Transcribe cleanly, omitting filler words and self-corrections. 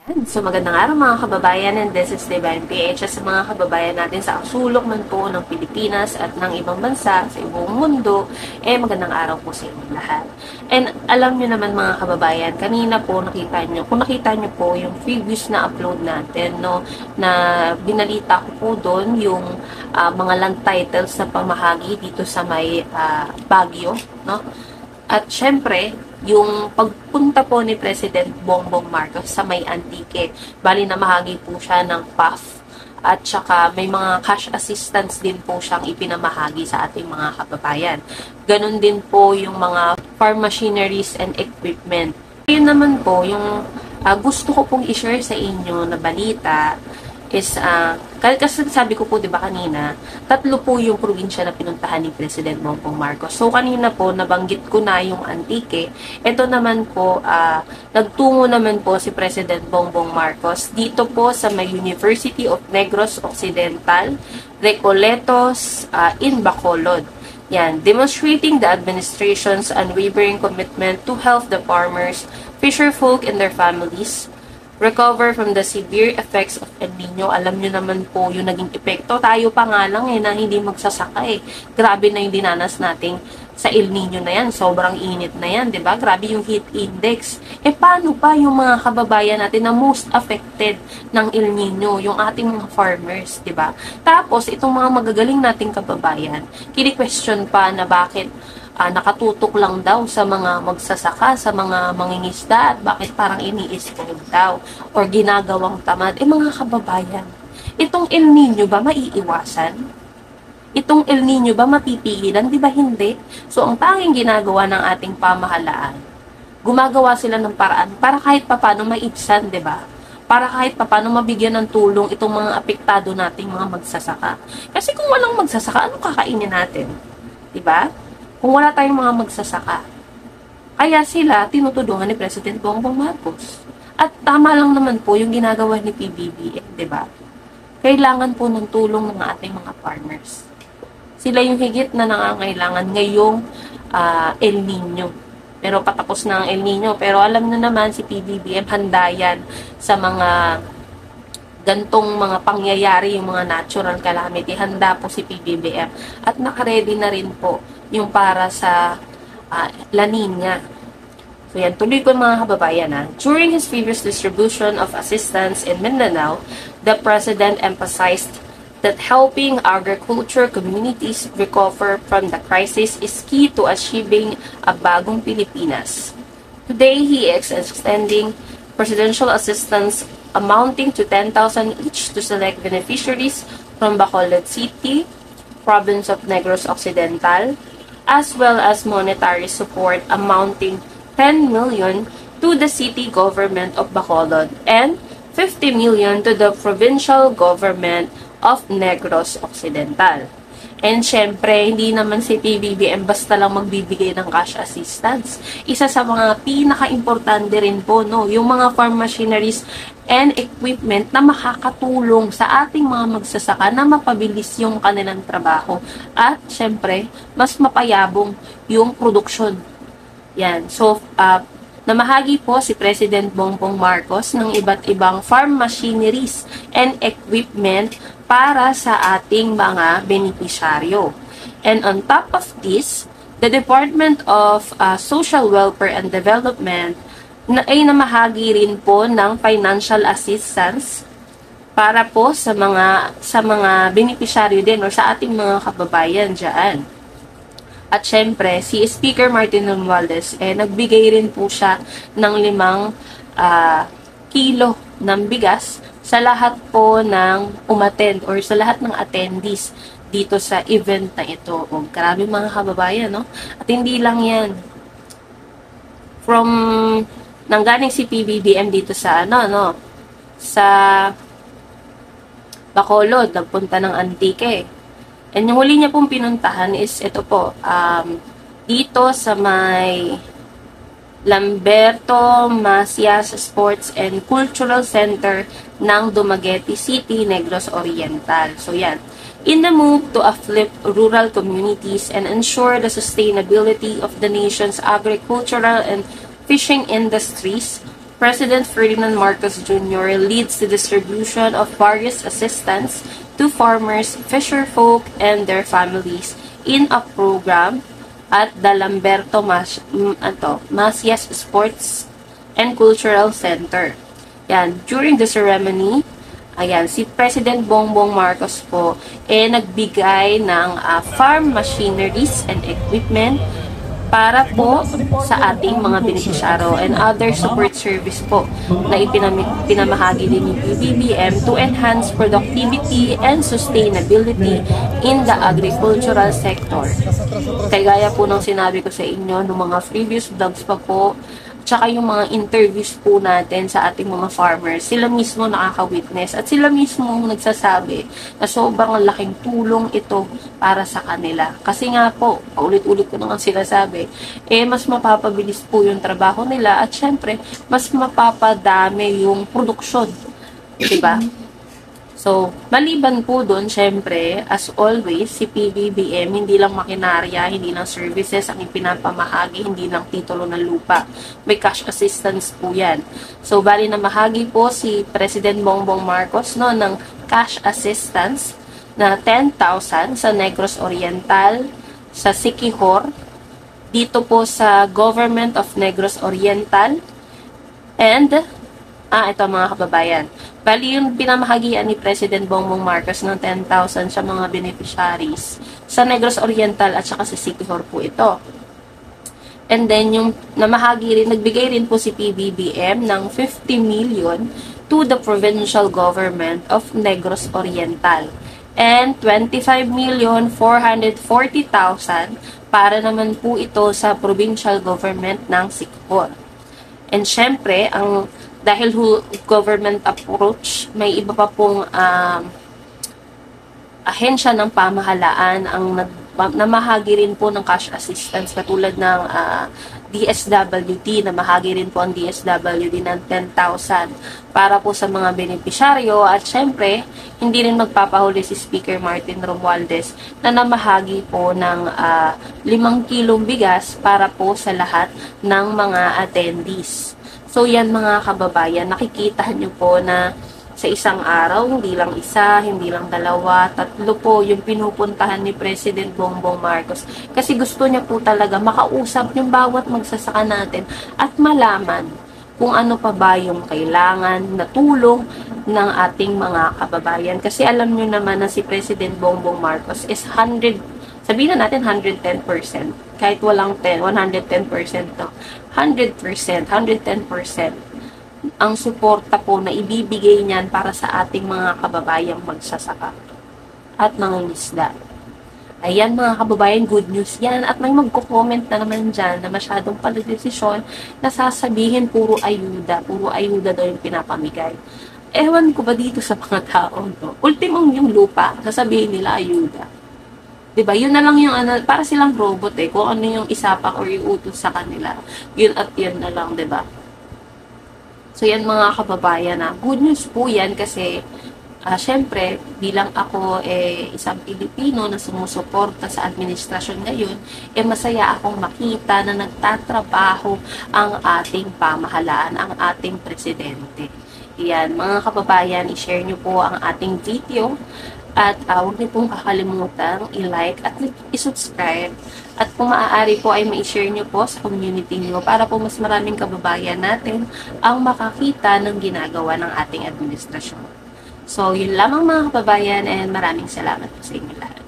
So magandang araw mga kababayan, and this is Divine PH sa mga kababayan natin sa sulok man po ng Pilipinas at ng ibang bansa sa buong mundo. Magandang araw po sa inyong lahat. And alam nyo naman mga kababayan, kanina po nakita nyo, kung nakita nyo po yung previous na upload natin, no, na binalita ko po doon yung mga land titles na pamahagi dito sa may Baguio, no? At syempre, yung pagpunta po ni President Bongbong Marcos sa may Antique, bali na mahagi po siya ng PAF at saka may mga cash assistance din po siyang ipinamahagi sa ating mga kababayan. Ganon din po yung mga farm machineries and equipment. Yun naman po, yung gusto ko pong i-share sa inyo na balita is, kasi sabi ko po, di ba kanina, 3 po yung probinsya na pinuntahan ni President Bongbong Marcos. So, kanina po, nabanggit ko na yung Antique. Ito naman po, nagtungo naman po si President Bongbong Marcos dito po sa may University of Negros Occidental, Recoletos, in Bacolod. Yan, demonstrating the administration's unwavering commitment to help the farmers, fisherfolk, and their families recover from the severe effects of El Nino. Alam nyo naman po yung naging epekto. Tayo pa nga lang na hindi magsasaka Grabe na yung dinanas nating sa El Nino na yan. Sobrang init na yan, di ba? Grabe yung heat index. Paano pa yung mga kababayan natin na most affected ng El Nino? Yung ating mga farmers, di ba? Tapos, itong mga magagaling nating kababayan, kini-question pa na bakit nakatutok lang daw sa mga magsasaka, sa mga mangingisda, at bakit parang iniispold daw or ginagawang tamad. Mga kababayan, itong El Nino ba maiiwasan? Itong El Nino ba mapipigilan? Di ba hindi? So, ang tanging ginagawa ng ating pamahalaan, gumagawa sila ng paraan para kahit papano maibsan, di ba? Para kahit papano mabigyan ng tulong itong mga apektado nating mga magsasaka. Kasi kung walang magsasaka, anong kakainin natin? Di ba? Kung wala tayong mga magsasaka. Kaya sila tinutulungan ni President Bongbong Marcos. At tama lang naman po yung ginagawa ni PBBM, di ba? Kailangan po ng tulong ng ating mga farmers. Sila yung higit na nangangailangan ngayong El Nino. Pero patapos na ang El Nino. Pero alam nyo naman si PBBM handa yan sa mga gantong mga pangyayari, yung mga natural calamity. Handa po si PBBM. At nakaredy na rin po yung para sa La Nina. So yan, tuloy ko mga kababayan. During his previous distribution of assistance in Mindanao, the President emphasized that helping agriculture communities recover from the crisis is key to achieving a bagong Pilipinas. Today, he is extending presidential assistance amounting to 10,000 each to select beneficiaries from Bacolod City, province of Negros Occidental, as well as monetary support amounting 10 million to the city government of Bacolod and 50 million to the provincial government of Negros Occidental. And syempre, hindi naman si PBBM basta lang magbibigay ng cash assistance. Isa sa mga pinaka-importante rin po, no, yung mga farm machineries and equipment na makakatulong sa ating mga magsasaka na mapabilis yung kanilang trabaho. At syempre, mas mapayabong yung produksyon. Yan. So, namahagi po si President Bongbong Marcos ng iba't ibang farm machineries and equipment para sa ating mga benepisyaryo. And on top of this, the Department of Social Welfare and Development ay namahagi rin po ng financial assistance para po sa mga benepisyaryo din or sa ating mga kababayan diyan. At syempre, si Speaker Martin Romualdez, nagbigay rin po siya ng 5 kilo ng bigas sa lahat po ng umattend or sa lahat ng attendees dito sa event na ito. Grabe mga kababayan, no? At hindi lang yan. Nanggaling si PBBM dito sa, sa Bacolod, nagpunta ng Antique. And yung huli niya pong pinuntahan is ito po, dito sa may Lamberto Macias Sports and Cultural Center ng Dumaguete City, Negros Oriental. So yan. In the move to uplift rural communities and ensure the sustainability of the nation's agricultural and fishing industries, President Ferdinand Marcos Jr. leads the distribution of various assistance to farmers, fisherfolk, and their families in a program at the Lamberto Macias Sports and Cultural Center. Yan, during the ceremony, ayan, si President Bongbong Marcos po nagbigay ng farm machineries and equipment para po sa ating mga beneficiaryo and other support service po na pinamahagi din ni PBBM to enhance productivity and sustainability in the agricultural sector. Kaya gaya po ng sinabi ko sa inyo ng mga previous vlogs pa po, tsaka yung mga interviews po natin sa ating mga farmers, sila mismo nakaka-witness at sila mismo nagsasabi na sobrang laking tulong ito para sa kanila. Kasi nga po, ulit-ulit ko naman sila sabi, mas mapapabilis po yung trabaho nila at syempre, mas mapapadami yung produksyon. Diba? So, maliban po doon, syempre, as always, si PBBM, hindi lang makinarya, hindi lang services ang ipinapamahagi, hindi lang titulo ng lupa. May cash assistance po yan. So, bali na mahagi po si President Bongbong Marcos no, ng cash assistance na 10,000 sa Negros Oriental, sa Siquijor, dito po sa Government of Negros Oriental, and, ito mga kababayan, bali yung pinamahagian ni President Bongbong Marcos ng 10,000 sa mga beneficiaries sa Negros Oriental at saka sa Siquijor po ito. And then yung nagbigay rin po si PBBM ng 50 million to the provincial government of Negros Oriental and 25,440,000 para naman po ito sa provincial government ng Siquijor. And syempre, dahil government approach, may iba pa pong ahensya ng pamahalaan ang namahagi rin po ng cash assistance katulad ng DSWD, namahagi rin po ang DSWD ng 10,000 para po sa mga benepisyaryo at syempre, hindi rin magpapahuli si Speaker Martin Romualdez na namahagi po ng 5 kilong bigas para po sa lahat ng mga attendees. So, yan mga kababayan, nakikita nyo po na sa isang araw, hindi lang isa, hindi lang dalawa, 3 po yung pinupuntahan ni President Bongbong Marcos. Kasi gusto niya po talaga makausap yung bawat magsasaka natin at malaman kung ano pa ba yung kailangan na tulong ng ating mga kababayan. Kasi alam nyo naman na si President Bongbong Marcos is sabihin na natin 110%. Kahit walang 110% no. 100%, 110% ang suporta po na ibibigay niyan para sa ating mga kababayang magsasaka at mangingisda. Ayan mga kababayan, good news yan. At may magko-comment na naman dyan na masyadong paladesisyon na sasabihin puro ayuda daw yung pinapamigay. Ewan ko ba dito sa mga tao, no? Ultimong yung lupa, sasabihin nila ayuda. Diba? Yun na lang yung para silang robot kung ano yung isapak or yung utos sa kanila. Yun at yun na lang, diba? So yan mga kababayan good news po yan kasi syempre, bilang ako isang Pilipino na sumusuporta sa administrasyon ngayon, masaya akong makita na nagtatrabaho ang ating pamahalaan, ang ating presidente. Yan, mga kababayan, i-share nyo po ang ating video. At huwag niyo pong kakalimutan i-like at i-subscribe. At kung maaari po ay ma-share niyo po sa community niyo para po mas maraming kababayan natin ang makakita ng ginagawa ng ating administrasyon. So, yun lamang mga kababayan and maraming salamat po sa inyo lahat.